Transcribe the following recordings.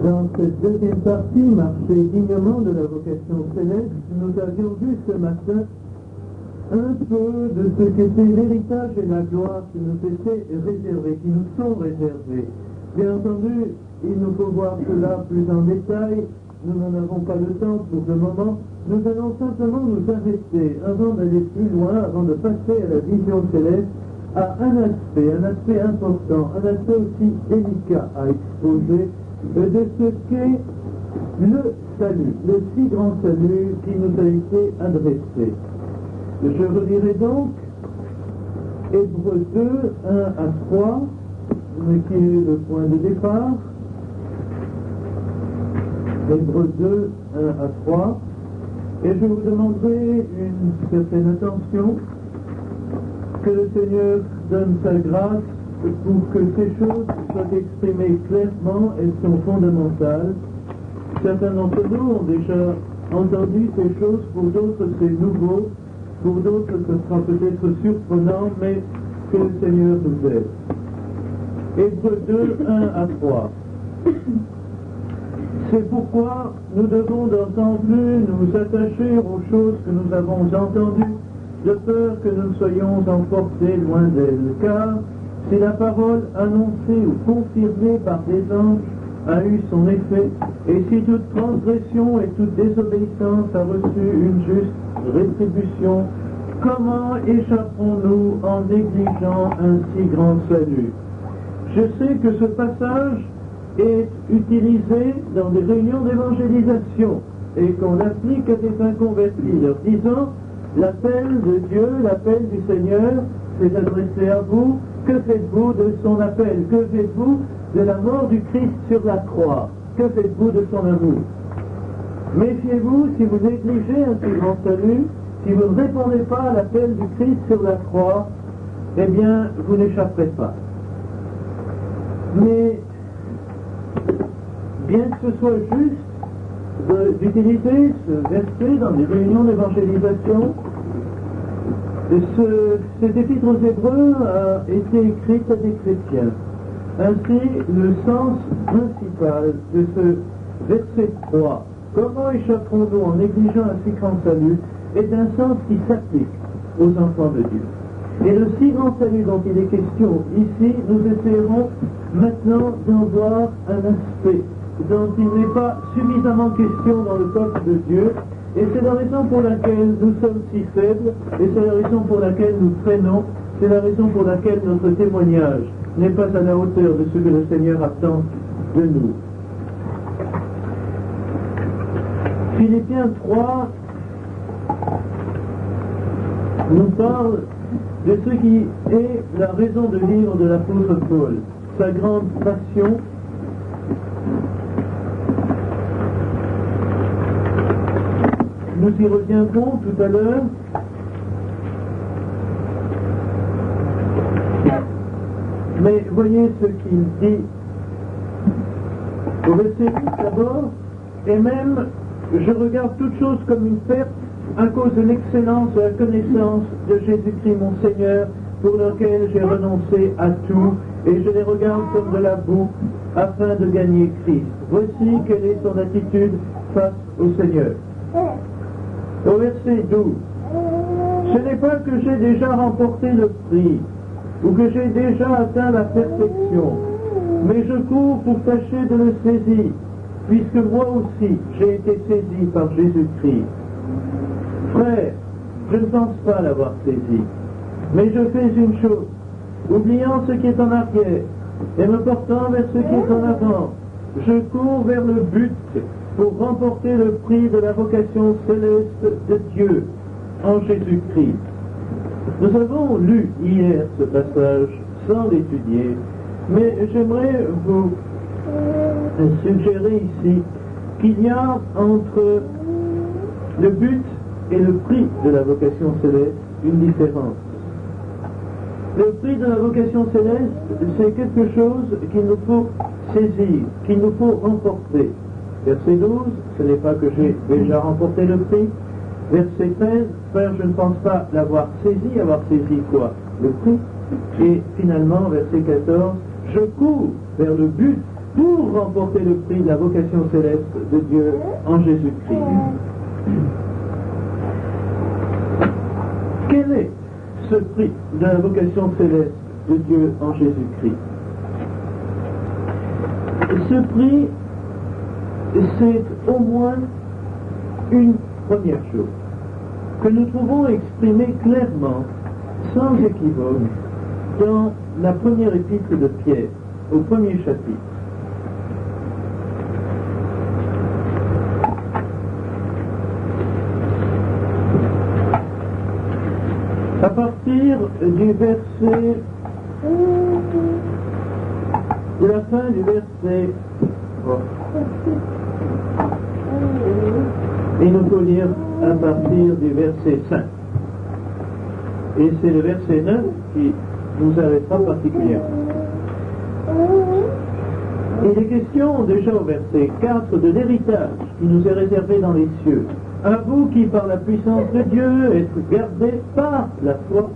Dans cette deuxième partie, marcher dignement de la vocation céleste, nous avions vu ce matin un peu de ce qu'était l'héritage et la gloire qui nous étaient réservés, qui nous sont réservés. Bien entendu, il nous faut voir cela plus en détail. Nous n'en avons pas le temps pour le moment. Nous allons simplement nous arrêter, avant d'aller plus loin, avant de passer à la vision céleste, à un aspect important, un aspect aussi délicat à exposer de ce qu'est le salut, le si grand salut qui nous a été adressé. Je relirai donc Hébreux 2, 1 à 3, qui est le point de départ. Hébreux 2, 1 à 3. Et je vous demanderai une certaine attention, que le Seigneur donne sa grâce pour que ces choses soient exprimées clairement. Elles sont fondamentales. Certains d'entre nous ont déjà entendu ces choses, pour d'autres c'est nouveau, pour d'autres ce sera peut-être surprenant, mais que le Seigneur nous aide. Hébreux 2, 1 à 3. C'est pourquoi nous devons d'autant plus nous attacher aux choses que nous avons entendues, de peur que nous soyons emportés loin d'elles. Car si la parole annoncée ou confirmée par des anges a eu son effet, et si toute transgression et toute désobéissance a reçu une juste rétribution, comment échapperons-nous en négligeant un si grand salut? Je sais que ce passage est utilisé dans des réunions d'évangélisation et qu'on l'applique à des inconvertis, leur disant l'appel de Dieu, l'appel du Seigneur s'est adressé à vous. Que faites-vous de son appel? Que faites-vous de la mort du Christ sur la croix? Que faites-vous de son amour? Méfiez-vous, si vous négligez un si grand salut, si vous ne répondez pas à l'appel du Christ sur la croix, eh bien, vous n'échapperez pas. Mais, bien que ce soit juste d'utiliser ce verset dans les réunions d'évangélisation, cette épître aux Hébreux a été écrite à des chrétiens. Ainsi, le sens principal de ce verset 3, comment échapperons-nous en négligeant un si grand salut, est un sens qui s'applique aux enfants de Dieu. Et le si grand salut dont il est question ici, nous essayerons maintenant d'en voir un aspect dont il n'est pas suffisamment question dans le peuple de Dieu, et c'est la raison pour laquelle nous sommes si faibles, et c'est la raison pour laquelle nous freinons, c'est la raison pour laquelle notre témoignage n'est pas à la hauteur de ce que le Seigneur attend de nous. Philippiens 3 nous parle de ce qui est la raison de vivre de l'apôtre Paul, sa grande passion, nous y reviendrons tout à l'heure. Mais voyez ce qu'il dit au verset 8 d'abord, et même je regarde toute chose comme une perte à cause de l'excellence de la connaissance de Jésus-Christ mon Seigneur, pour lequel j'ai renoncé à tout, et je les regarde comme de la boue, afin de gagner Christ. Voici quelle est son attitude face au Seigneur. Au verset 12, ce n'est pas que j'ai déjà remporté le prix, ou que j'ai déjà atteint la perfection, mais je cours pour tâcher de le saisir, puisque moi aussi j'ai été saisi par Jésus-Christ. Frère, je ne pense pas l'avoir saisi, mais je fais une chose, oubliant ce qui est en arrière, et me portant vers ce qui est en avant, je cours vers le but pour remporter le prix de la vocation céleste de Dieu en Jésus-Christ. Nous avons lu hier ce passage sans l'étudier, mais j'aimerais vous suggérer ici qu'il y a entre le but et le prix de la vocation céleste une différence. Le prix de la vocation céleste, c'est quelque chose qu'il nous faut saisir, qu'il nous faut remporter. Verset 12, ce n'est pas que j'ai déjà remporté le prix. Verset 13, frère, je ne pense pas l'avoir saisi. Avoir saisi quoi? Le prix. Et finalement, verset 14, je cours vers le but pour remporter le prix de la vocation céleste de Dieu en Jésus-Christ. Quel est ce prix de la vocation céleste de Dieu en Jésus-Christ? Ce prix, c'est au moins une première chose que nous trouvons exprimée clairement, sans équivoque, dans la première épître de Pierre, au premier chapitre. À partir du verset, de la fin du verset, il nous faut lire à partir du verset 5. Et c'est le verset 9 qui nous arrêtera particulièrement. Il est question déjà au verset 4 de l'héritage qui nous est réservé dans les cieux. À vous qui par la puissance de Dieu êtes gardés par la foi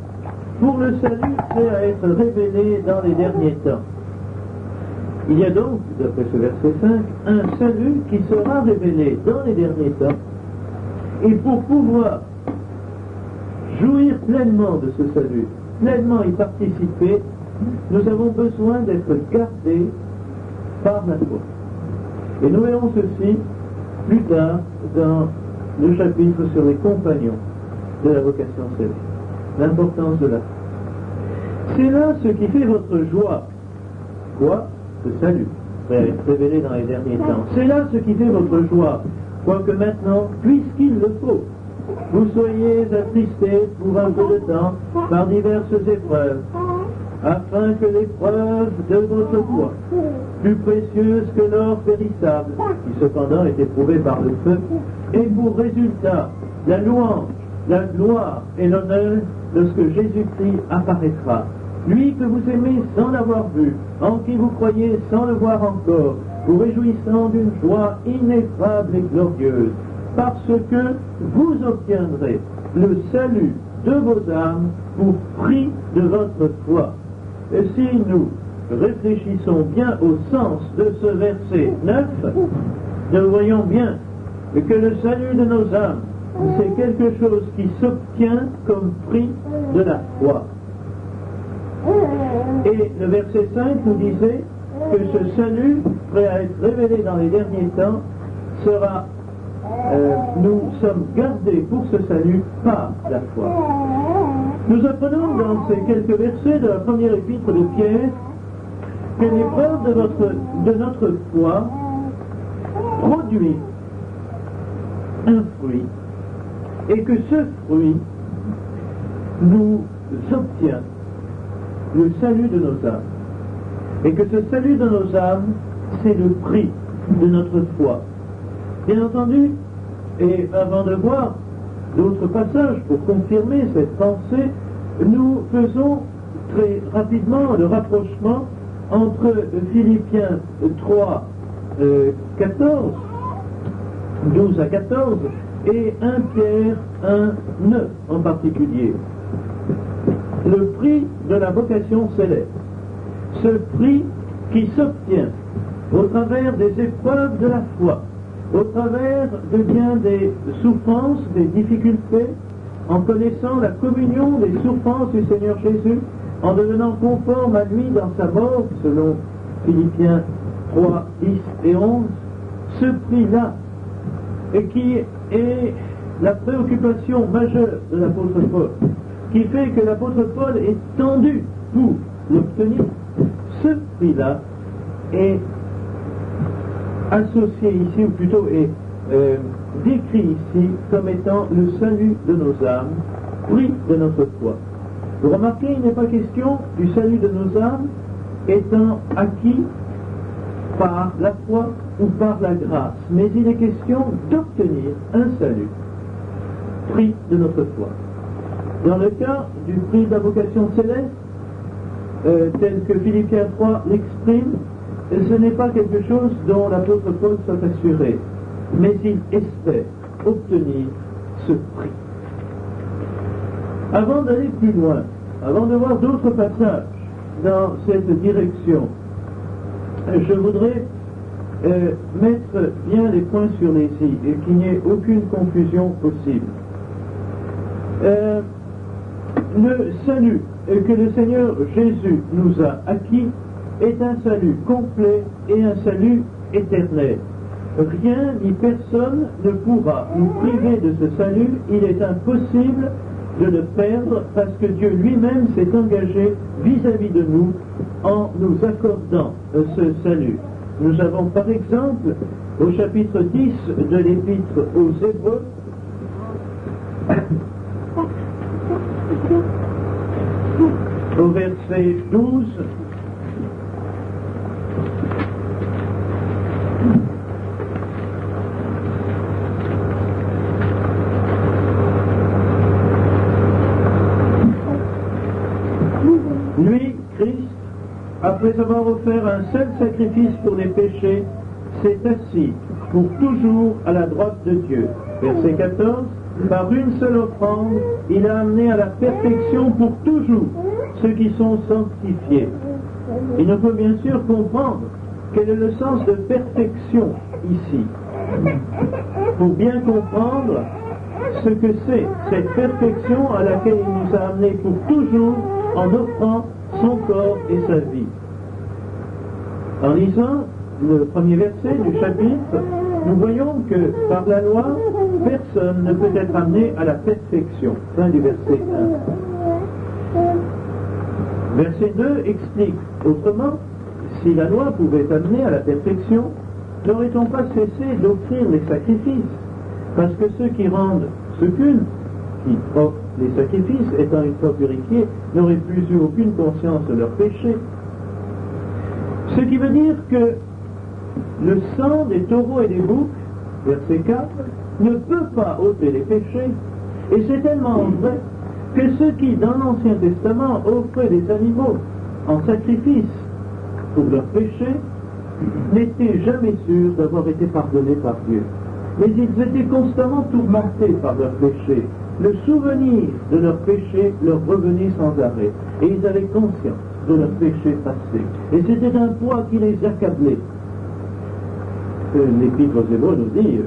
pour le salut prêt à être révélé dans les derniers temps. Il y a donc, d'après ce verset 5, un salut qui sera révélé dans les derniers temps. Et pour pouvoir jouir pleinement de ce salut, pleinement y participer, nous avons besoin d'être gardés par la foi. Et nous verrons ceci plus tard dans le chapitre sur les compagnons de la vocation céleste. L'importance de la foi. C'est là ce qui fait votre joie. Quoi? Le salut va être révélé dans les derniers temps. C'est là ce qui fait votre joie. Quoique maintenant, puisqu'il le faut, vous soyez attristés pour un peu de temps par diverses épreuves, afin que l'épreuve de votre foi, plus précieuse que l'or périssable, qui cependant est éprouvé par le feu, ait pour résultat la louange, la gloire et l'honneur lorsque Jésus-Christ apparaîtra. Lui que vous aimez sans l'avoir vu, en qui vous croyez sans le voir encore, vous réjouissant d'une joie ineffable et glorieuse, parce que vous obtiendrez le salut de vos âmes pour prix de votre foi. Et si nous réfléchissons bien au sens de ce verset 9, nous voyons bien que le salut de nos âmes, c'est quelque chose qui s'obtient comme prix de la foi. Et le verset 5 nous disait que ce salut, prêt à être révélé dans les derniers temps, sera, nous sommes gardés pour ce salut par la foi. Nous apprenons dans ces quelques versets de la première épître de Pierre que l'épreuve de notre foi produit un fruit et que ce fruit nous obtient le salut de nos âmes. Et que ce salut de nos âmes, c'est le prix de notre foi. Bien entendu, et avant de voir d'autres passages pour confirmer cette pensée, nous faisons très rapidement le rapprochement entre Philippiens 3, 14, 12 à 14, et 1 Pierre 1, 9 en particulier. Le prix de la vocation céleste. Ce prix qui s'obtient au travers des épreuves de la foi, au travers de bien des souffrances, des difficultés, en connaissant la communion des souffrances du Seigneur Jésus, en devenant conforme à lui dans sa mort, selon Philippiens 3, 10 et 11, ce prix-là, et qui est la préoccupation majeure de l'apôtre Paul, qui fait que l'apôtre Paul est tendu pour l'obtenir, ce prix-là est associé ici, ou plutôt est décrit ici comme étant le salut de nos âmes, prix de notre foi. Vous remarquez, il n'est pas question du salut de nos âmes étant acquis par la foi ou par la grâce, mais il est question d'obtenir un salut, prix de notre foi. Dans le cas du prix de la vocation céleste, tel que Philippiens 3 l'exprime, ce n'est pas quelque chose dont l'apôtre Paul soit assuré, mais il espère obtenir ce prix. Avant d'aller plus loin, avant de voir d'autres passages dans cette direction, je voudrais mettre bien les points sur les i et qu'il n'y ait aucune confusion possible. Le salut que le Seigneur Jésus nous a acquis est un salut complet et un salut éternel. Rien ni personne ne pourra nous priver de ce salut. Il est impossible de le perdre parce que Dieu lui-même s'est engagé vis-à-vis de nous en nous accordant ce salut. Nous avons par exemple au chapitre 10 de l'Épître aux Hébreux au verset 12 lui, Christ, après avoir offert un seul sacrifice pour les péchés, s'est assis pour toujours à la droite de Dieu. Verset 14, par une seule offrande, il a amené à la perfection pour toujours ceux qui sont sanctifiés. Il nous faut bien sûr comprendre quel est le sens de perfection ici. Pour bien comprendre ce que c'est cette perfection à laquelle il nous a amenés pour toujours en offrant son corps et sa vie. En lisant le premier verset du chapitre, nous voyons que par la loi, personne ne peut être amené à la perfection. Fin du verset 1. Verset 2 explique autrement, si la loi pouvait amener à la perfection, n'aurait-on pas cessé d'offrir les sacrifices? Parce que ceux qui rendent ce culte, qui offrent les sacrifices, étant une fois purifiés, n'auraient plus eu aucune conscience de leurs péchés. Ce qui veut dire que le sang des taureaux et des boucs, verset 4, ne peut pas ôter les péchés. Et c'est tellement vrai que ceux qui, dans l'Ancien Testament, offraient des animaux en sacrifice pour leurs péchés, n'étaient jamais sûrs d'avoir été pardonnés par Dieu. Mais ils étaient constamment tourmentés par leurs péchés. Le souvenir de leurs péchés leur revenait sans arrêt. Et ils avaient conscience de leurs péchés passés. Et c'était un poids qui les accablait. L'Épître aux Hébreux nous dit,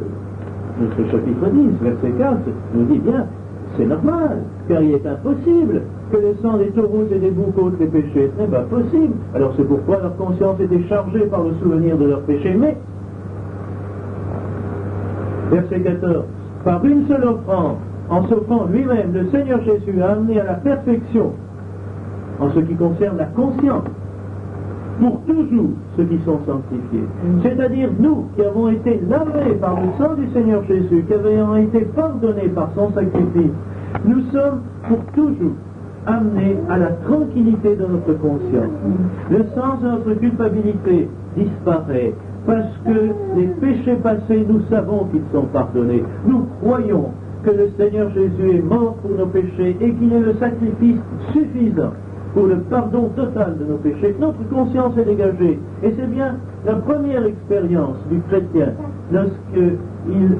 notre chapitre 10, verset 4, nous dit bien, c'est normal, car il est impossible que le sang des taureaux et des boucs ôte les péchés. Ce n'est pas possible. Alors c'est pourquoi leur conscience était chargée par le souvenir de leurs péchés. Mais, verset 14, par une seule offrande, en s'offrant lui-même, le Seigneur Jésus a amené à la perfection, en ce qui concerne la conscience, pour toujours ceux qui sont sanctifiés. C'est-à-dire nous qui avons été lavés par le sang du Seigneur Jésus, qui avons été pardonnés par son sacrifice, nous sommes pour toujours amenés à la tranquillité de notre conscience. Le sens de notre culpabilité disparaît parce que les péchés passés, nous savons qu'ils sont pardonnés. Nous croyons que le Seigneur Jésus est mort pour nos péchés et qu'il est le sacrifice suffisant pour le pardon total de nos péchés. Notre conscience est dégagée. Et c'est bien la première expérience du chrétien lorsqu'il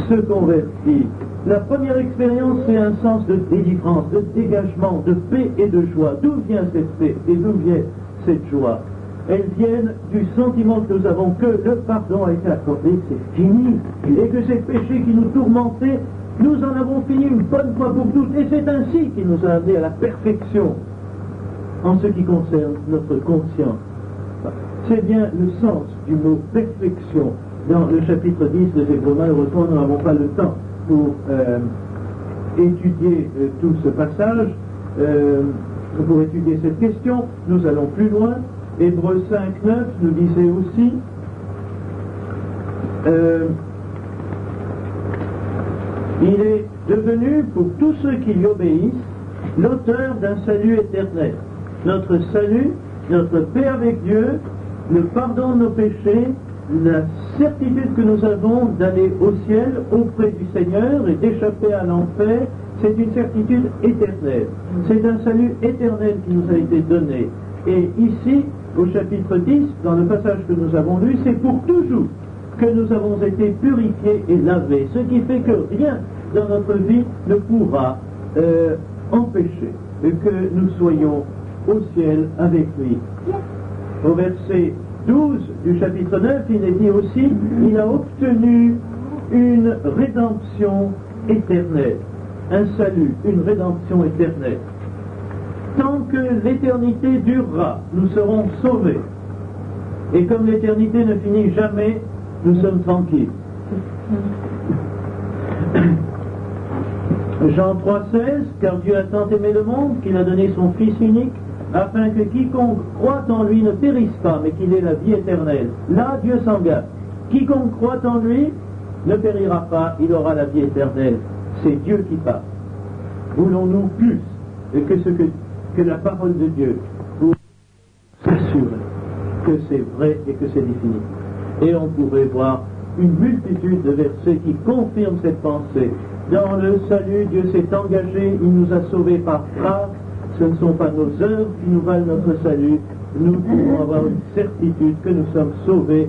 se convertit. La première expérience, c'est un sens de délivrance, de dégagement, de paix et de joie. D'où vient cette paix et d'où vient cette joie? Elles viennent du sentiment que nous avons que le pardon a été accordé, que c'est fini, et que ces péchés qui nous tourmentaient, nous en avons fini une bonne fois pour toutes. Et c'est ainsi qu'il nous a amenés à la perfection en ce qui concerne notre conscience. C'est bien le sens du mot perfection dans le chapitre 10 de Hébreux. Malheureusement, nous n'avons pas le temps pour étudier tout ce passage, pour étudier cette question. Nous allons plus loin. Hébreux 5, 9 nous disait aussi il est devenu pour tous ceux qui lui obéissent l'auteur d'un salut éternel. Notre salut, notre paix avec Dieu, le pardon de nos péchés, la certitude que nous avons d'aller au ciel auprès du Seigneur et d'échapper à l'enfer, c'est une certitude éternelle. C'est un salut éternel qui nous a été donné. Et ici, au chapitre 10, dans le passage que nous avons lu, c'est pour toujours que nous avons été purifiés et lavés. Ce qui fait que rien dans notre vie ne pourra empêcher que nous soyons au ciel avec lui. Au verset 12 du chapitre 9, il est dit aussi, il a obtenu une rédemption éternelle, un salut, une rédemption éternelle. Tant que l'éternité durera, nous serons sauvés. Et comme l'éternité ne finit jamais, nous sommes tranquilles. Jean 3,16, car Dieu a tant aimé le monde qu'il a donné son Fils unique, afin que quiconque croit en lui ne périsse pas, mais qu'il ait la vie éternelle. Là, Dieu s'engage. Quiconque croit en lui ne périra pas, il aura la vie éternelle. C'est Dieu qui parle. Voulons-nous plus que la parole de Dieu pour s'assurer que c'est vrai et que c'est définitif? Et on pourrait voir une multitude de versets qui confirment cette pensée. Dans le salut, Dieu s'est engagé, il nous a sauvés par grâce. Ce ne sont pas nos œuvres qui nous valent notre salut. Nous pouvons avoir une certitude que nous sommes sauvés.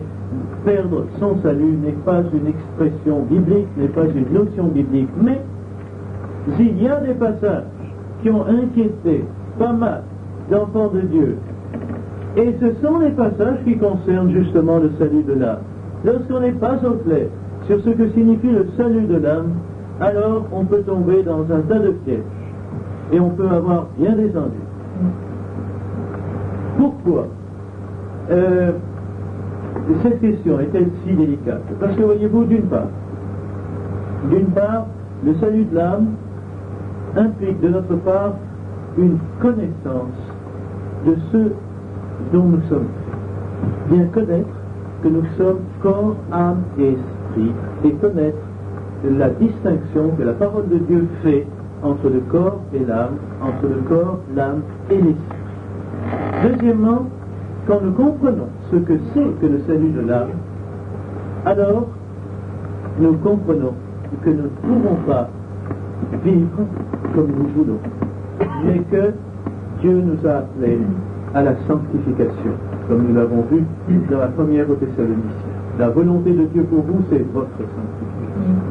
Perdre son salut n'est pas une expression biblique, n'est pas une notion biblique. Mais il y a des passages qui ont inquiété pas mal d'enfants de Dieu. Et ce sont les passages qui concernent justement le salut de l'âme. Lorsqu'on n'est pas au clair sur ce que signifie le salut de l'âme, alors on peut tomber dans un tas de pièges. Et on peut avoir bien des ennuis. Pourquoi cette question est-elle si délicate? Parce que voyez-vous, d'une part, le salut de l'âme implique de notre part une connaissance de ce dont nous sommes faits. Bien connaître que nous sommes corps, âme et esprit, et connaître la distinction que la parole de Dieu fait entre le corps et l'âme, entre le corps, l'âme et l'esprit. Deuxièmement, quand nous comprenons ce que c'est que le salut de l'âme, alors nous comprenons que nous ne pouvons pas vivre comme nous voulons, mais que Dieu nous a appelés à la sanctification, comme nous l'avons vu dans la première aux Thessaloniciens. La volonté de Dieu pour vous, c'est votre sanctification.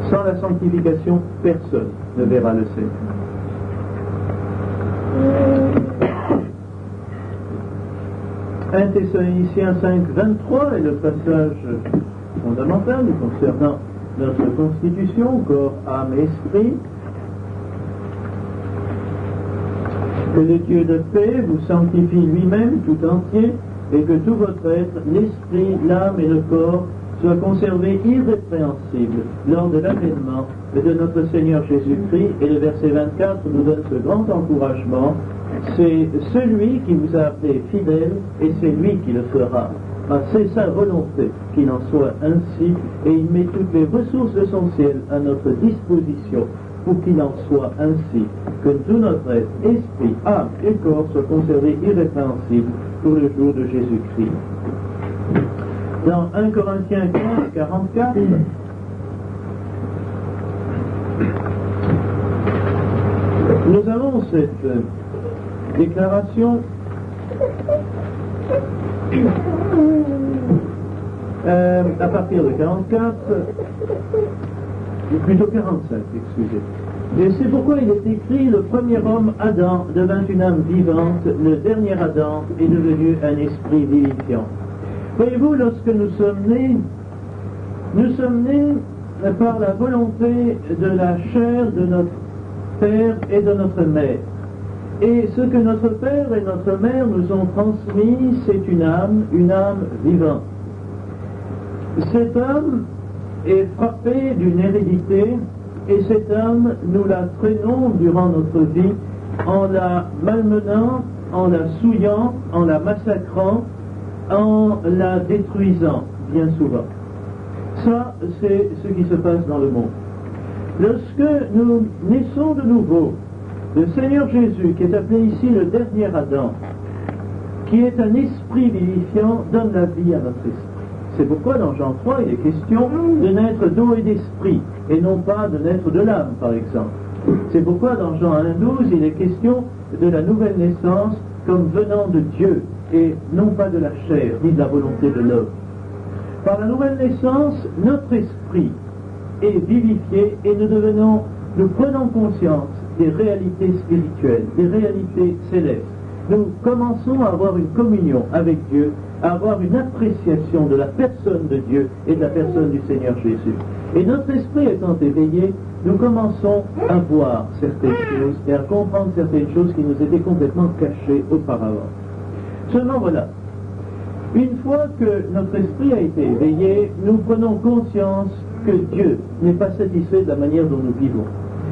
Sans la sanctification, personne ne verra le Seigneur. 1 Thessaloniciens 5, 23 est le passage fondamental concernant notre constitution, corps, âme et esprit. Que le Dieu de paix vous sanctifie lui-même tout entier, et que tout votre être, l'esprit, l'âme et le corps, soit conservé irrépréhensible lors de l'avènement de notre Seigneur Jésus-Christ. Et le verset 24 nous donne ce grand encouragement. C'est celui qui vous a appelé fidèle, et c'est lui qui le fera. C'est sa volonté qu'il en soit ainsi, et il met toutes les ressources de son ciel à notre disposition pour qu'il en soit ainsi, que tout notre être, esprit, âme et corps soient conservés irrépréhensibles pour le jour de Jésus-Christ. Dans 1 Corinthiens 15, 44, nous avons cette déclaration à partir de 44, plutôt 45, excusez. Et c'est pourquoi il est écrit: le premier homme, Adam, devint une âme vivante, le dernier Adam est devenu un esprit vivifiant. Voyez-vous, lorsque nous sommes nés par la volonté de la chair de notre père et de notre mère. Et ce que notre père et notre mère nous ont transmis, c'est une âme vivante. Cette âme est frappée d'une hérédité, et cette âme, nous la traînons durant notre vie en la malmenant, en la souillant, en la massacrant, en la détruisant, bien souvent. Ça, c'est ce qui se passe dans le monde. Lorsque nous naissons de nouveau, le Seigneur Jésus, qui est appelé ici le dernier Adam, qui est un esprit vivifiant, donne la vie à notre esprit. C'est pourquoi dans Jean 3, il est question de naître d'eau et d'esprit, et non pas de naître de l'âme, par exemple. C'est pourquoi dans Jean 1,12, il est question de la nouvelle naissance comme venant de Dieu, et non pas de la chair, ni de la volonté de l'homme. Par la nouvelle naissance, notre esprit est vivifié, et nous prenons conscience des réalités spirituelles, des réalités célestes. nous commençons à avoir une communion avec Dieu, à avoir une appréciation de la personne de Dieu et de la personne du Seigneur Jésus. Et notre esprit étant éveillé, nous commençons à voir certaines choses et à comprendre certaines choses qui nous étaient complètement cachées auparavant. Seulement voilà, une fois que notre esprit a été éveillé, nous prenons conscience que Dieu n'est pas satisfait de la manière dont nous vivons,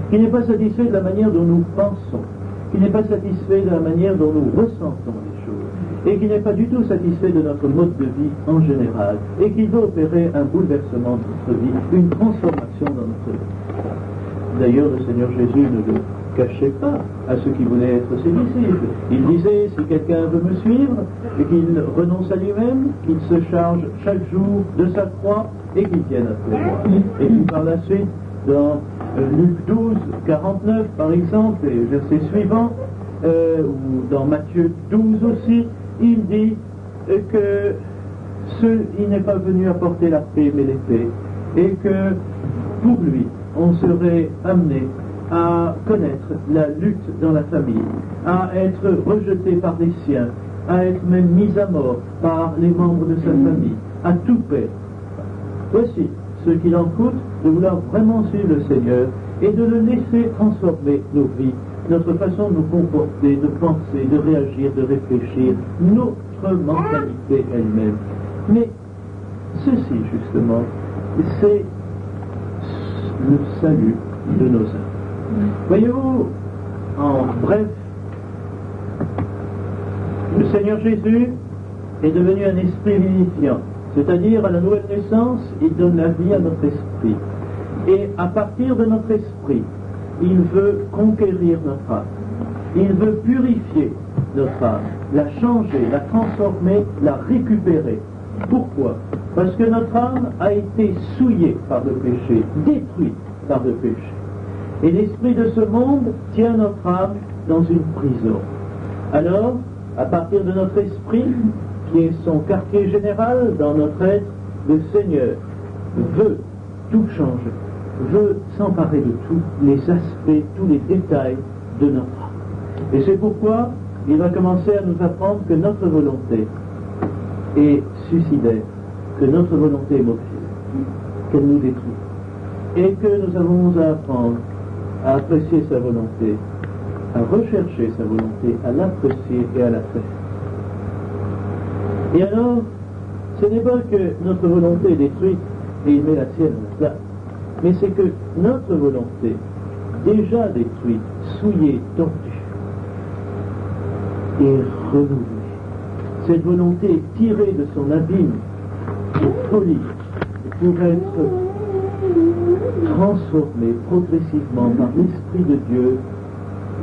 qu'il n'est pas satisfait de la manière dont nous pensons, qu'il n'est pas satisfait de la manière dont nous ressentons les choses, et qu'il n'est pas du tout satisfait de notre mode de vie en général, et qu'il veut opérer un bouleversement de notre vie, une transformation dans notre vie. D'ailleurs, le Seigneur Jésus ne le cachait pas à ceux qui voulaient être ses disciples. Il disait, si quelqu'un veut me suivre, et qu'il renonce à lui-même, qu'il se charge chaque jour de sa croix, et qu'il tienne après moi. Et puis par la suite, dans Luc 12, 49 par exemple, et verset suivant, ou dans Matthieu 12 aussi, il dit que il n'est pas venu apporter la paix mais l'épée, et que pour lui, on serait amené à connaître la lutte dans la famille, à être rejeté par les siens, à être même mis à mort par les membres de sa famille, à tout perdre. Voici ce qu'il en coûte de vouloir vraiment suivre le Seigneur et de le laisser transformer nos vies, notre façon de nous comporter, de penser, de réagir, de réfléchir, notre mentalité elle-même. Mais ceci, justement, c'est le salut de nos âmes. Voyez-vous, en bref, le Seigneur Jésus est devenu un esprit vivifiant, c'est-à-dire à la nouvelle naissance, il donne la vie à notre esprit. Et à partir de notre esprit, il veut conquérir notre âme. Il veut purifier notre âme, la changer, la transformer, la récupérer. Pourquoi? Parce que notre âme a été souillée par le péché, détruite par le péché. Et l'esprit de ce monde tient notre âme dans une prison. Alors, à partir de notre esprit, qui est son quartier général dans notre être, le Seigneur veut tout changer, veut s'emparer de tous les aspects, tous les détails de notre âme. Et c'est pourquoi il va commencer à nous apprendre que notre volonté est suicidaire, que notre volonté est mauvaise, qu'elle nous détruit, et que nous avons à apprendre à apprécier sa volonté, à rechercher sa volonté, à l'apprécier et à la faire. Et alors, ce n'est pas que notre volonté est détruite et il met la sienne à la place, mais c'est que notre volonté, déjà détruite, souillée, tordue, est renouvelée. Cette volonté est tirée de son abîme pour polir, pour être transformée progressivement par l'Esprit de Dieu.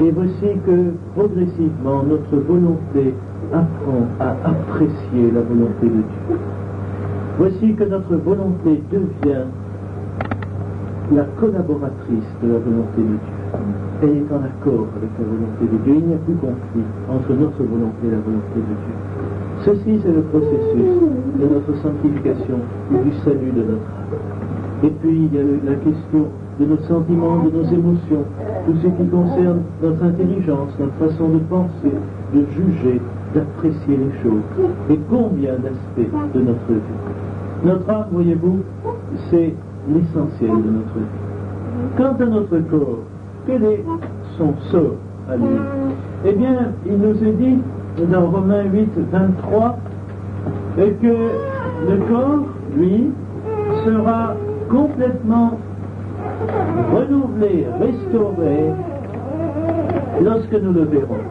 Et voici que progressivement notre volonté apprend à apprécier la volonté de Dieu. Voici que notre volonté devient la collaboratrice de la volonté de Dieu. Elle est en accord avec la volonté de Dieu. Il n'y a plus conflit entre notre volonté et la volonté de Dieu. Ceci, c'est le processus de notre sanctification et du salut de notre âme. Et puis, il y a la question de nos sentiments, de nos émotions, tout ce qui concerne notre intelligence, notre façon de penser, de juger, d'apprécier les choses. Et combien d'aspects de notre vie. Notre âme, voyez-vous, c'est l'essentiel de notre vie. Quant à notre corps, quel est son sort à lui? Eh bien, il nous est dit dans Romains 8, 23, que le corps, lui, sera complètement renouvelé, restauré, lorsque nous le verrons.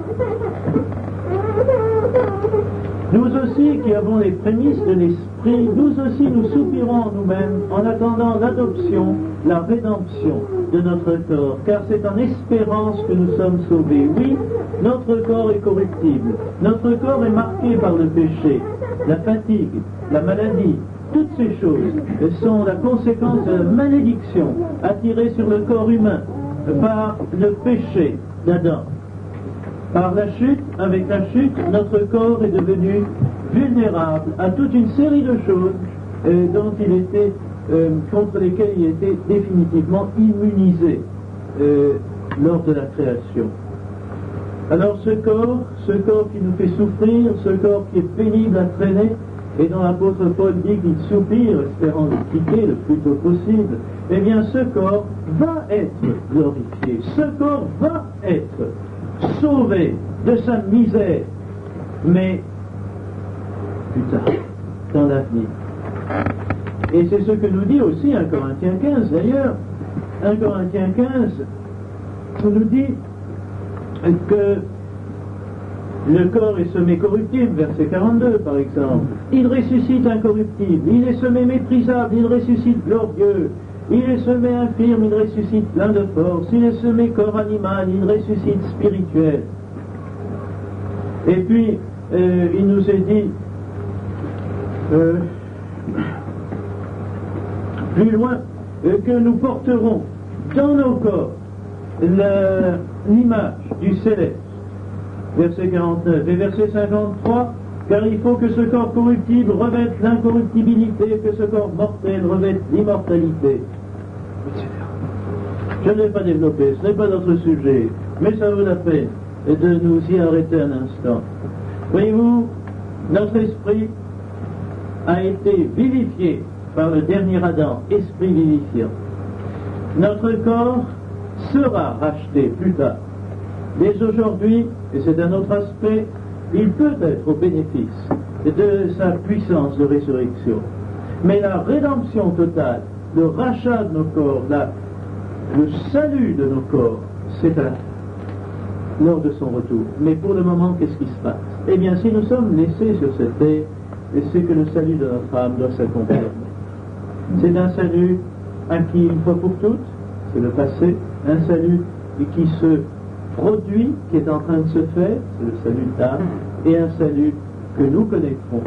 Nous aussi qui avons les prémices de l'Esprit, nous aussi nous soupirons en nous-mêmes en attendant l'adoption, la rédemption de notre corps, car c'est en espérance que nous sommes sauvés. Oui, notre corps est corruptible, notre corps est marqué par le péché, la fatigue, la maladie. Toutes ces choses sont la conséquence de la malédiction attirée sur le corps humain par le péché d'Adam. Par la chute, avec la chute, notre corps est devenu vulnérable à toute une série de choses dont il était, contre lesquelles il était définitivement immunisé lors de la création. Alors ce corps qui nous fait souffrir, ce corps qui est pénible à traîner, et dont l'apôtre Paul dit qu'il soupire, espérant le quitter le plus tôt possible, eh bien ce corps va être glorifié, ce corps va être sauvé de sa misère, mais plus tard, dans l'avenir. Et c'est ce que nous dit aussi 1 Corinthiens 15 d'ailleurs. 1 Corinthiens 15 nous dit que le corps est semé corruptible, verset 42 par exemple. Il ressuscite incorruptible, il est semé méprisable, il ressuscite glorieux. Il est semé infirme, il ressuscite plein de force. Il est semé corps animal, il ressuscite spirituel. Et puis, il nous est dit, plus loin, que nous porterons dans nos corps l'image du céleste. Verset 49 et verset 53, car il faut que ce corps corruptible revête l'incorruptibilité, que ce corps mortel revête l'immortalité. Je ne vais pas développer, ce n'est pas notre sujet, mais ça vaut la peine de nous y arrêter un instant. Voyez-vous, notre esprit a été vivifié par le dernier Adam, esprit vivifiant. Notre corps sera racheté plus tard. Dès aujourd'hui, et c'est un autre aspect, il peut être au bénéfice de sa puissance de résurrection. Mais la rédemption totale, le rachat de nos corps, le salut de nos corps, c'est lors de son retour. Mais pour le moment, qu'est-ce qui se passe? Eh bien, si nous sommes laissés sur cette terre, c'est que le salut de notre âme doit s'accomplir. C'est un salut acquis une fois pour toutes, c'est le passé, un salut qui se produit, qui est en train de se faire, c'est le salut d'âme, et un salut que nous connaîtrons,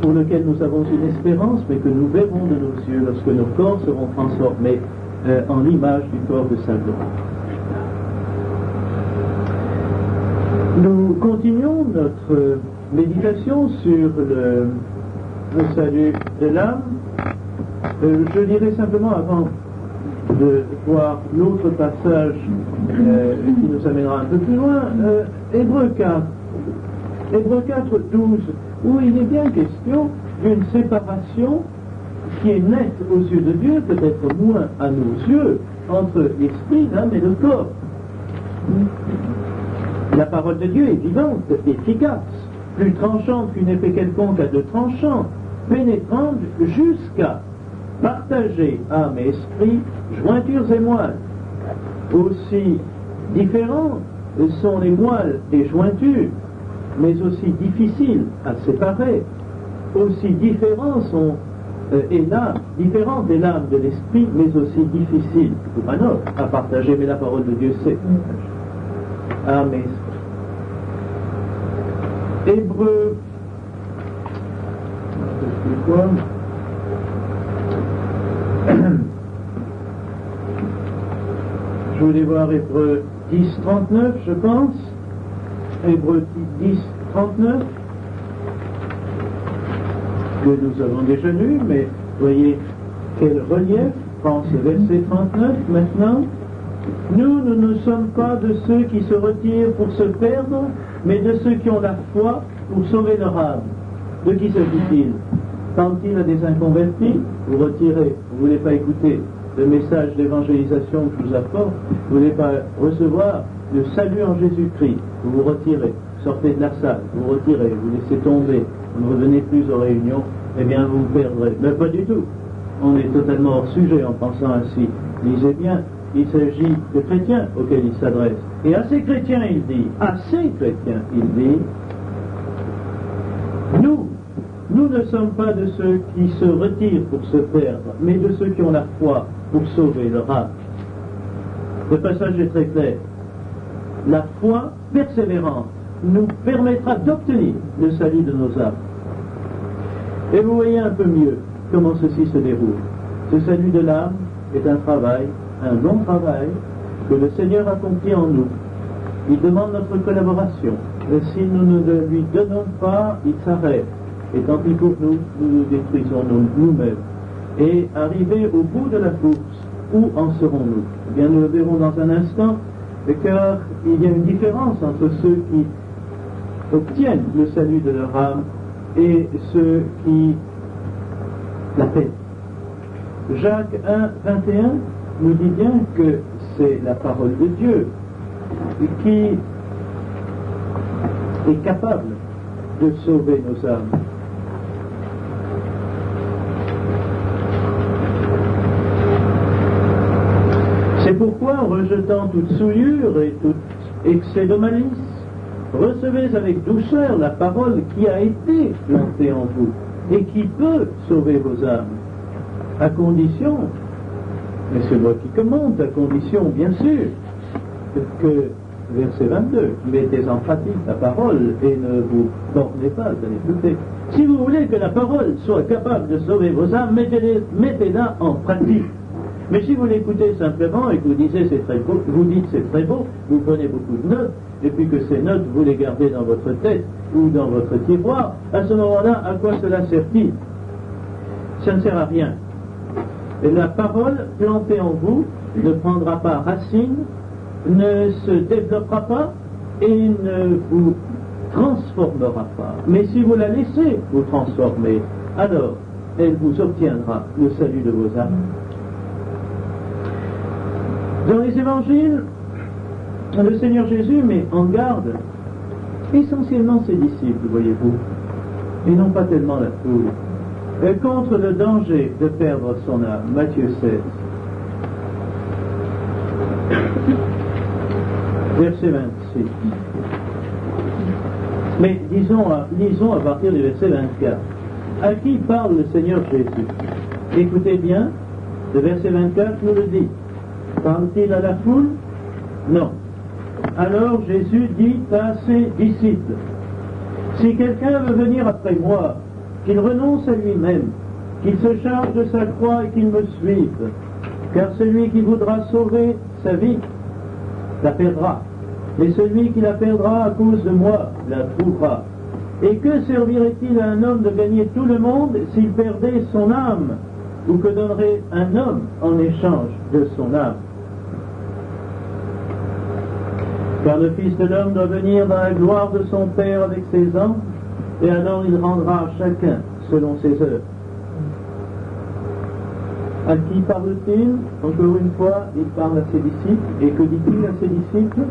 pour lequel nous avons une espérance, mais que nous verrons de nos yeux lorsque nos corps seront transformés en l'image du corps de sa gloire. Nous continuons notre méditation sur le salut de l'âme. Je dirais simplement, avant de voir l'autre passage qui nous amènera un peu plus loin, Hébreux 4, 12, où il est bien question d'une séparation qui est nette aux yeux de Dieu, peut-être moins à nos yeux, entre l'esprit, l'âme et le corps. La parole de Dieu est vivante, efficace, plus tranchante qu'une épée quelconque à deux tranchants, pénétrante jusqu'à partager âme et esprit, jointures et moelles. Aussi différents sont les moelles et jointures, mais aussi difficiles à séparer. Aussi différentes est l'âme de l'esprit, mais aussi difficile pour un homme à partager. Mais la parole de Dieu c'est âme et esprit. Hébreux, je voulais voir Hébreux 10, 39, je pense. Hébreux 10, 39, que nous avons déjà lu, mais voyez quel relief prend ce verset 39 maintenant. Nous ne sommes pas de ceux qui se retirent pour se perdre, mais de ceux qui ont la foi pour sauver leur âme. De qui s'agit-il? Quand-il a des inconvertis, vous retirez, vous ne voulez pas écouter le message d'évangélisation que je vous apporte, vous ne voulez pas recevoir le salut en Jésus-Christ, vous vous retirez, sortez de la salle, vous vous retirez, vous laissez tomber, vous ne revenez plus aux réunions, eh bien vous vous perdrez. Mais pas du tout. On est totalement hors sujet en pensant ainsi. Lisez bien, il s'agit de chrétiens auxquels il s'adresse. Et à ces chrétiens, il dit, nous ne sommes pas de ceux qui se retirent pour se perdre, mais de ceux qui ont la foi pour sauver leur âme. Le passage est très clair. La foi persévérante nous permettra d'obtenir le salut de nos âmes. Et vous voyez un peu mieux comment ceci se déroule. Ce salut de l'âme est un travail, un long travail, que le Seigneur accomplit en nous. Il demande notre collaboration. Et si nous ne lui donnons pas, il s'arrête. Et tant pis pour nous, nous nous détruisons nous-mêmes. Et arriver au bout de la course, où en serons-nous? Eh bien, nous le verrons dans un instant, car il y a une différence entre ceux qui obtiennent le salut de leur âme et ceux qui la paient. Jacques 1, 21 nous dit bien que c'est la parole de Dieu qui est capable de sauver nos âmes. C'est pourquoi, en rejetant toute souillure et tout excès de malice, recevez avec douceur la parole qui a été plantée en vous et qui peut sauver vos âmes, à condition, mais c'est moi qui commande, à condition, bien sûr, que, verset 22, mettez en pratique la parole et ne vous bornez pas à l'écouter. Si vous voulez que la parole soit capable de sauver vos âmes, mettez-la en pratique. Mais si vous l'écoutez simplement et que vous dites c'est très beau, vous prenez beaucoup de notes, et puis que ces notes vous les gardez dans votre tête ou dans votre tiroir, à ce moment-là, à quoi cela sert-il? Ça ne sert à rien. Et la parole plantée en vous ne prendra pas racine, ne se développera pas et ne vous transformera pas. Mais si vous la laissez vous transformer, alors elle vous obtiendra le salut de vos âmes. Dans les évangiles, le Seigneur Jésus met en garde essentiellement ses disciples, voyez-vous, et non pas tellement la foule, contre le danger de perdre son âme. Matthieu 16. Verset 26. Mais lisons à partir du verset 24. À qui parle le Seigneur Jésus? Écoutez bien, le verset 24 nous le dit. Parle-t-il à la foule? Non. Alors Jésus dit à ses disciples, si quelqu'un veut venir après moi, qu'il renonce à lui-même, qu'il se charge de sa croix et qu'il me suive, car celui qui voudra sauver sa vie la perdra, et celui qui la perdra à cause de moi la trouvera. Et que servirait-il à un homme de gagner tout le monde s'il perdait son âme? Ou que donnerait un homme en échange de son âme? Car le Fils de l'homme doit venir dans la gloire de son Père avec ses anges, et alors il rendra à chacun selon ses œuvres. À qui parle-t-il? Encore une fois, il parle à ses disciples. Et que dit-il à ses disciples?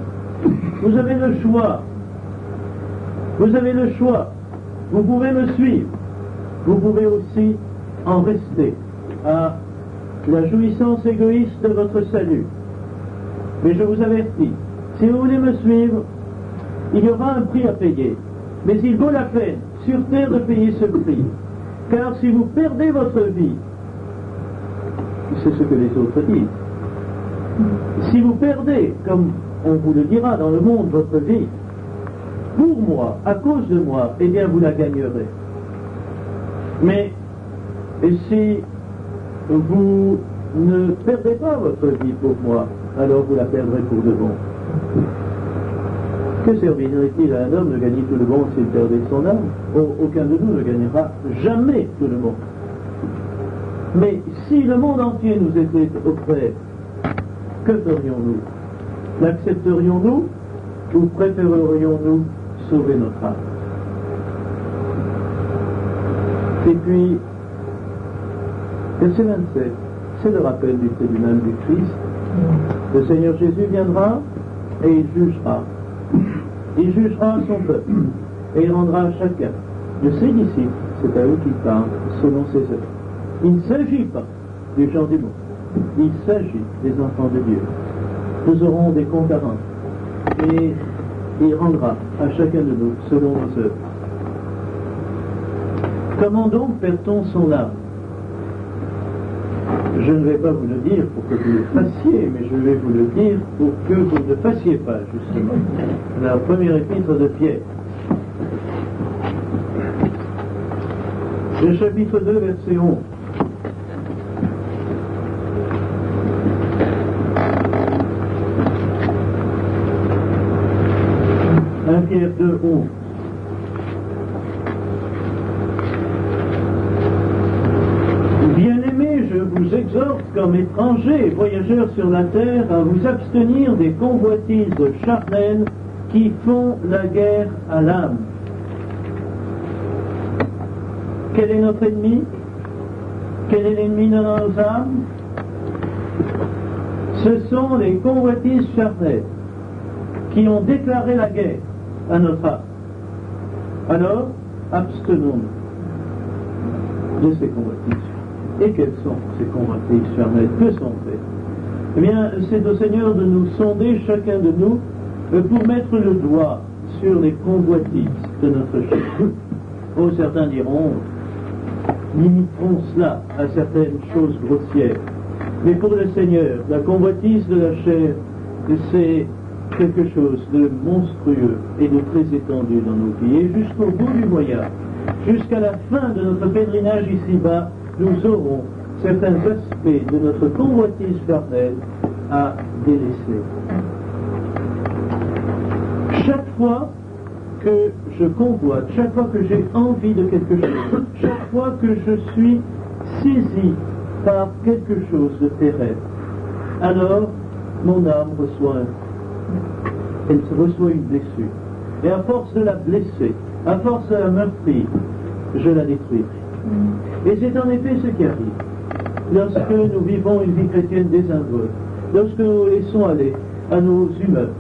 Vous avez le choix. Vous avez le choix. Vous pouvez me suivre. Vous pouvez aussi en rester à la jouissance égoïste de votre salut. Mais je vous avertis, si vous voulez me suivre, il y aura un prix à payer. Mais il vaut la peine sur terre de payer ce prix. Car si vous perdez votre vie, c'est ce que les autres disent. Si vous perdez, comme on vous le dira dans le monde, votre vie, pour moi, à cause de moi, eh bien vous la gagnerez. Mais si vous ne perdez pas votre vie pour moi, alors vous la perdrez pour de bon. Que servirait-il à un homme de gagner tout le monde s'il perdait son âme? Aucun de nous ne gagnera jamais tout le monde. Mais si le monde entier nous était offert, que ferions-nous? L'accepterions-nous ou préférerions-nous sauver notre âme? Et puis, verset 27, c'est le rappel du tribunal du Christ. Le Seigneur Jésus viendra et il jugera. Il jugera son peuple et il rendra à chacun de ses disciples, c'est à eux qu'il parle, selon ses œuvres. Il ne s'agit pas des gens du monde, il s'agit des enfants de Dieu. Nous aurons des comptes à rendre et il rendra à chacun de nous selon nos œuvres. Comment donc perd-on son âme? Je ne vais pas vous le dire pour que vous le fassiez, mais je vais vous le dire pour que vous ne le fassiez pas, justement. La première épître de Pierre. Le chapitre 2, verset 11. Pierre 2, 11. Bien-aimés, je vous exhorte exhorte comme étrangers et voyageurs sur la terre à vous abstenir des convoitises charnelles qui font la guerre à l'âme. Quel est notre ennemi? Quel est l'ennemi de nos âmes? Ce sont les convoitises charnelles qui ont déclaré la guerre à notre âme. Alors, abstenons-nous de ces convoitises. Et quelles sont ces convoitises charnelles? Que sont-elles? Eh bien, c'est au Seigneur de nous sonder, chacun de nous, pour mettre le doigt sur les convoitises de notre chair. Oh, certains diront, limiterons cela à certaines choses grossières. Mais pour le Seigneur, la convoitise de la chair, c'est quelque chose de monstrueux et de très étendu dans nos vies. Et jusqu'au bout du voyage, jusqu'à la fin de notre pèlerinage ici-bas, nous aurons certains aspects de notre convoitise charnelle à délaisser. Chaque fois que je convoite, chaque fois que j'ai envie de quelque chose, chaque fois que je suis saisi par quelque chose de terrestre, alors mon âme reçoit un coup. Elle reçoit une blessure. Et à force de la blesser, à force de la meurtrir, je la détruirai. Et c'est en effet ce qui arrive. Lorsque nous vivons une vie chrétienne désinvolte, lorsque nous laissons aller à nos humeurs,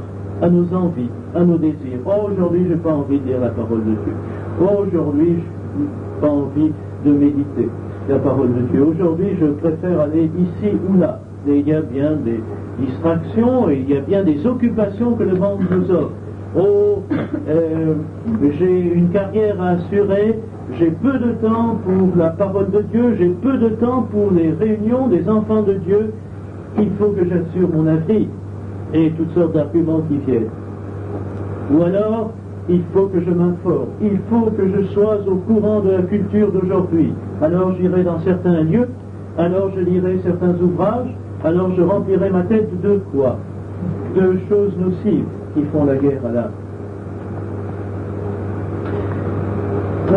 à nos envies, à nos désirs. Oh, aujourd'hui, je n'ai pas envie de lire la parole de Dieu. Oh, aujourd'hui, je n'ai pas envie de méditer la parole de Dieu. Aujourd'hui, je préfère aller ici ou là. Et il y a bien des distractions, et il y a bien des occupations que le monde nous offre. Oh, j'ai une carrière à assurer, j'ai peu de temps pour la parole de Dieu, j'ai peu de temps pour les réunions des enfants de Dieu. Il faut que j'assure mon avenir. Et toutes sortes d'arguments qui viennent. Ou alors, il faut que je m'informe, il faut que je sois au courant de la culture d'aujourd'hui. Alors j'irai dans certains lieux, alors je lirai certains ouvrages, alors je remplirai ma tête de quoi? De choses nocives qui font la guerre à l'âme.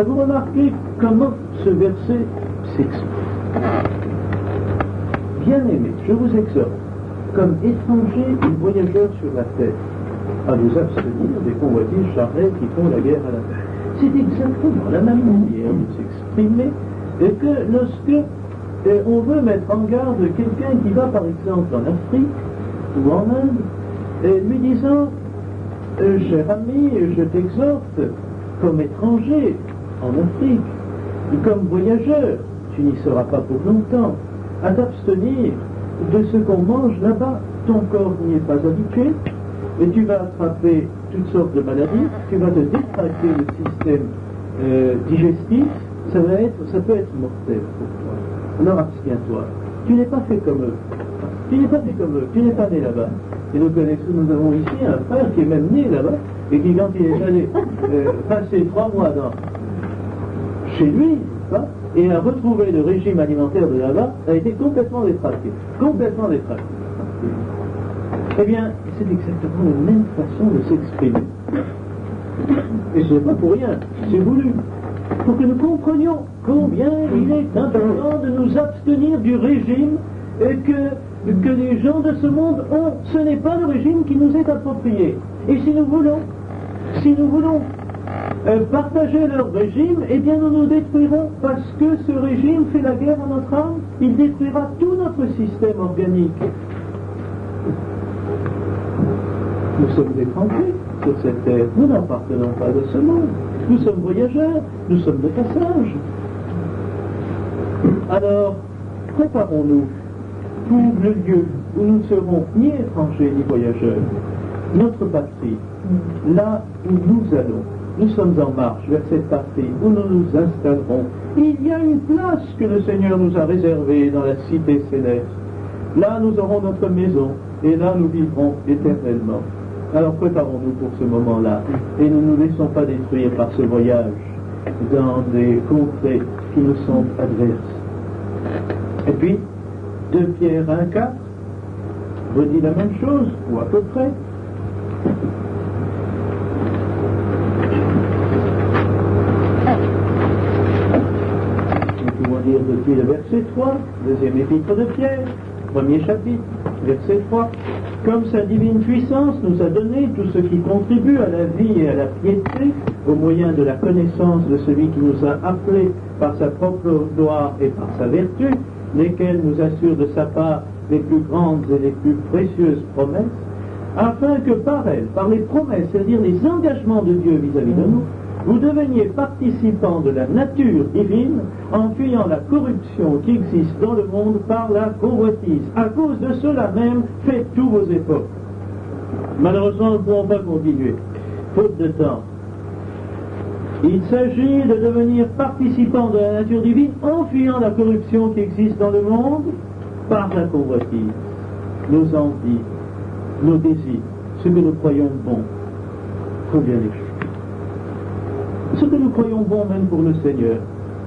Vous remarquez comment ce verset s'exprime. Bien-aimés, je vous exhorte, comme étrangers et voyageurs sur la terre, à vous abstenir des convoitises charnelles qui font la guerre à la terre. C'est exactement la même manière de s'exprimer que lorsque on veut mettre en garde quelqu'un qui va par exemple en Afrique ou en Inde, lui disant cher ami, je t'exhorte comme étranger en Afrique, comme voyageur, tu n'y seras pas pour longtemps, à t'abstenir de ce qu'on mange là-bas. Ton corps n'y est pas habitué, et tu vas attraper toutes sortes de maladies, tu vas te détracter le système digestif, ça peut être mortel pour toi. Alors abstiens-toi. Tu n'es pas fait comme eux. Tu n'es pas fait comme eux. Tu n'es pas né là-bas. Et nous avons ici un frère qui est même né là-bas, et qui, quand il est allé passer 3 mois chez lui, et a retrouvé le régime alimentaire de là-bas, a été complètement détraqué. Complètement détraqué. Eh bien, c'est exactement la même façon de s'exprimer. Et ce n'est pas pour rien, c'est voulu. Pour que nous comprenions combien il est important de nous abstenir du régime que les gens de ce monde ont. Ce n'est pas le régime qui nous est approprié. Et si nous voulons partager leur régime, eh bien nous nous détruirons parce que ce régime fait la guerre à notre âme. Il détruira tout notre système organique. Nous sommes étrangers sur cette terre. Nous n'appartenons pas de ce monde. Nous sommes voyageurs. Nous sommes de passage. Alors, préparons-nous pour le lieu où nous ne serons ni étrangers ni voyageurs. Notre patrie, là où nous allons. Nous sommes en marche vers cette patrie où nous nous installerons. Il y a une place que le Seigneur nous a réservée dans la cité céleste. Là, nous aurons notre maison et là, nous vivrons éternellement. Alors, préparons-nous pour ce moment-là et ne nous laissons pas détruire par ce voyage dans des contrées qui nous sont adverses. Et puis, 2 Pierre 1,4 redit la même chose, ou à peu près. Nous pouvons dire de Et puis le verset 3, deuxième épître de Pierre, premier chapitre, verset 3. Comme sa divine puissance nous a donné tout ce qui contribue à la vie et à la piété, au moyen de la connaissance de celui qui nous a appelés par sa propre gloire et par sa vertu, lesquels nous assurent de sa part les plus grandes et les plus précieuses promesses, afin que par elles, par les promesses, c'est-à-dire les engagements de Dieu vis-à-vis de nous, vous deveniez participants de la nature divine en fuyant la corruption qui existe dans le monde par la convoitise. À cause de cela même, faites tous vos efforts. Malheureusement, nous ne pouvons pas continuer, faute de temps. Il s'agit de devenir participants de la nature divine en fuyant la corruption qui existe dans le monde par la convoitise, nos envies, nos désirs, ce que nous croyons bon. Il faut bien les choses. Ce que nous croyons bon même pour le Seigneur,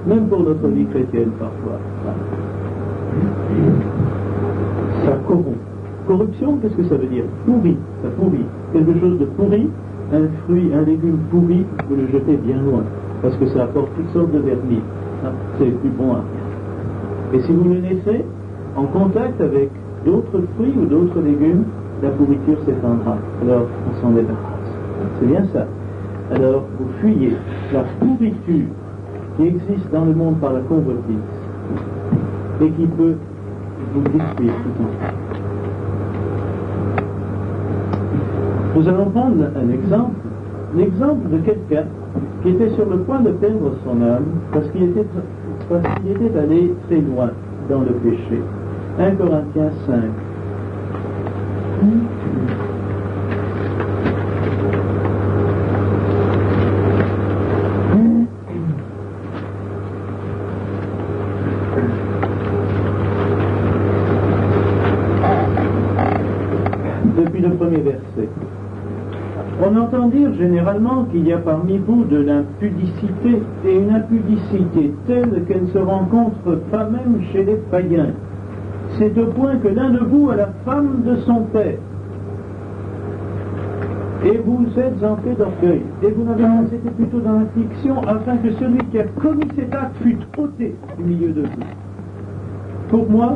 même pour notre vie chrétienne parfois. Ça corrompt. Corruption, qu'est-ce que ça veut dire? Pourri, ça pourrit. Quelque chose de pourri, un fruit, un légume pourri, vous le jetez bien loin, parce que ça apporte toutes sortes de vernis. C'est plus bon à rien. Et si vous le laissez en contact avec d'autres fruits ou d'autres légumes, la pourriture s'éteindra. Alors, on s'en débarrasse. C'est bien ça. Alors, vous fuyez la pourriture qui existe dans le monde par la convoitise et qui peut vous détruire tout entier. Nous allons prendre un exemple de quelqu'un qui était sur le point de perdre son âme parce qu'il était allé très loin dans le péché. 1 Corinthiens 5. Depuis le premier verset. On entend dire généralement qu'il y a parmi vous de l'impudicité, et une impudicité telle qu'elle ne se rencontre pas même chez les païens. C'est au point que l'un de vous a la femme de son père. Et vous êtes en fait d'orgueil. Et vous n'avez pas été plutôt dans l'affliction, afin que celui qui a commis cet acte fût ôté du milieu de vous. Pour moi,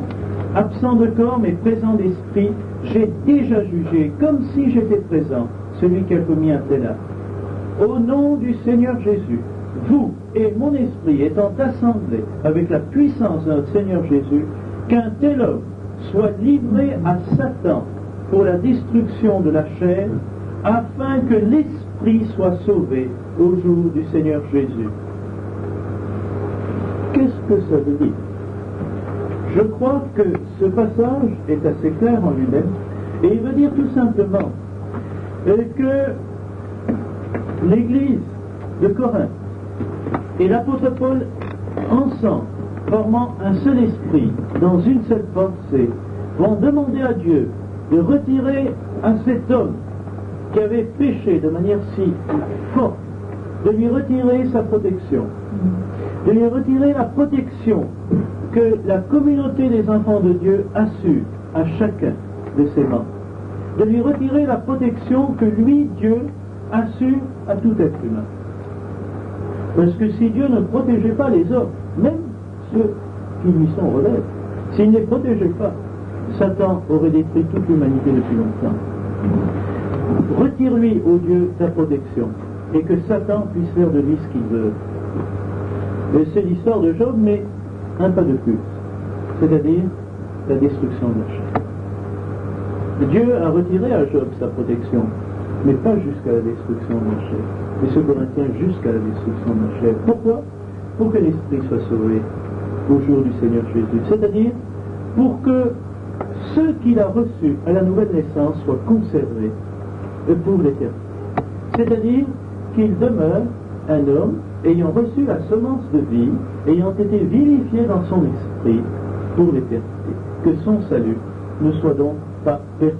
absent de corps mais présent d'esprit, j'ai déjà jugé, comme si j'étais présent, celui qui a commis un tel acte. Au nom du Seigneur Jésus, vous et mon esprit étant assemblés avec la puissance de notre Seigneur Jésus, qu'un tel homme soit livré à Satan pour la destruction de la chair, afin que l'esprit soit sauvé au jour du Seigneur Jésus. Qu'est-ce que ça veut dire? Je crois que ce passage est assez clair en lui-même, et il veut dire tout simplement que l'Église de Corinthe et l'apôtre Paul ensemble, formant un seul esprit, dans une seule pensée, vont demander à Dieu de retirer à cet homme qui avait péché de manière si forte, de lui retirer sa protection, de lui retirer la protection que la communauté des enfants de Dieu assure à chacun de ses membres, de lui retirer la protection que lui, Dieu, assure à tout être humain. Parce que si Dieu ne protégeait pas les hommes, même ceux qui lui sont relèves, s'il ne les protégeait pas, Satan aurait détruit toute l'humanité depuis longtemps. Retire-lui, ô Dieu, ta protection, et que Satan puisse faire de lui ce qu'il veut. Et c'est l'histoire de Job, mais un pas de plus, c'est-à-dire la destruction de la chair. Dieu a retiré à Job sa protection, mais pas jusqu'à la destruction de la chair. Mais ce Corinthiens jusqu'à la destruction de la chair. Pourquoi? Pour que l'esprit soit sauvé au jour du Seigneur Jésus. C'est-à-dire pour que ceux qu'il a reçus à la nouvelle naissance soient conservés pour l'éternité. C'est-à-dire qu'il demeure un homme ayant reçu la semence de vie, ayant été vivifié dans son esprit pour l'éternité. Que son salut ne soit donc pas perdu.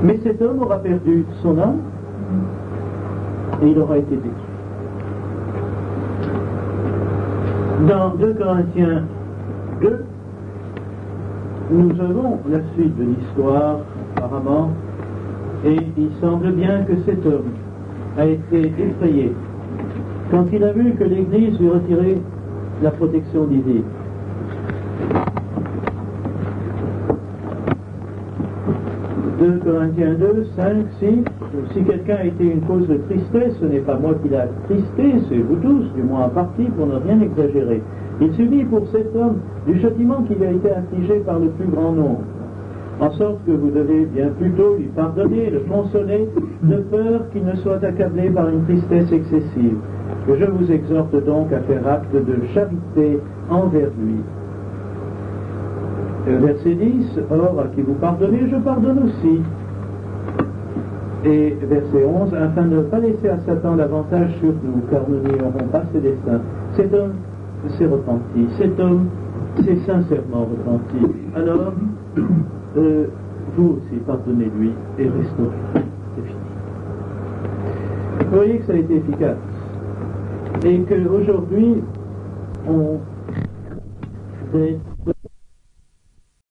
Mais cet homme aura perdu son âme et il aura été détruit. Dans 2 Corinthiens 2, nous avons la suite de l'histoire, apparemment, et il semble bien que cet homme a été effrayé quand il a vu que l'Église lui retirait la protection divine. « 2 Corinthiens 2, 5, 6, si quelqu'un a été une cause de tristesse, ce n'est pas moi qui l'ai attristé, c'est vous tous, du moins en partie, pour ne rien exagérer. Il subit pour cet homme du châtiment qui lui a été infligé par le plus grand nombre, en sorte que vous devez bien plutôt lui pardonner, le consoler, de peur qu'il ne soit accablé par une tristesse excessive. Que je vous exhorte donc à faire acte de charité envers lui. » Verset 10, « Or, à qui vous pardonnez, je pardonne aussi. » Et verset 11, « Afin de ne pas laisser à Satan l'avantage sur nous, car nous n'ignorons pas ses desseins. » Cet homme s'est repenti, cet homme s'est sincèrement repenti. Alors, vous aussi, pardonnez-lui et restaurez. C'est fini. Vous voyez que ça a été efficace. Et qu'aujourd'hui, on fait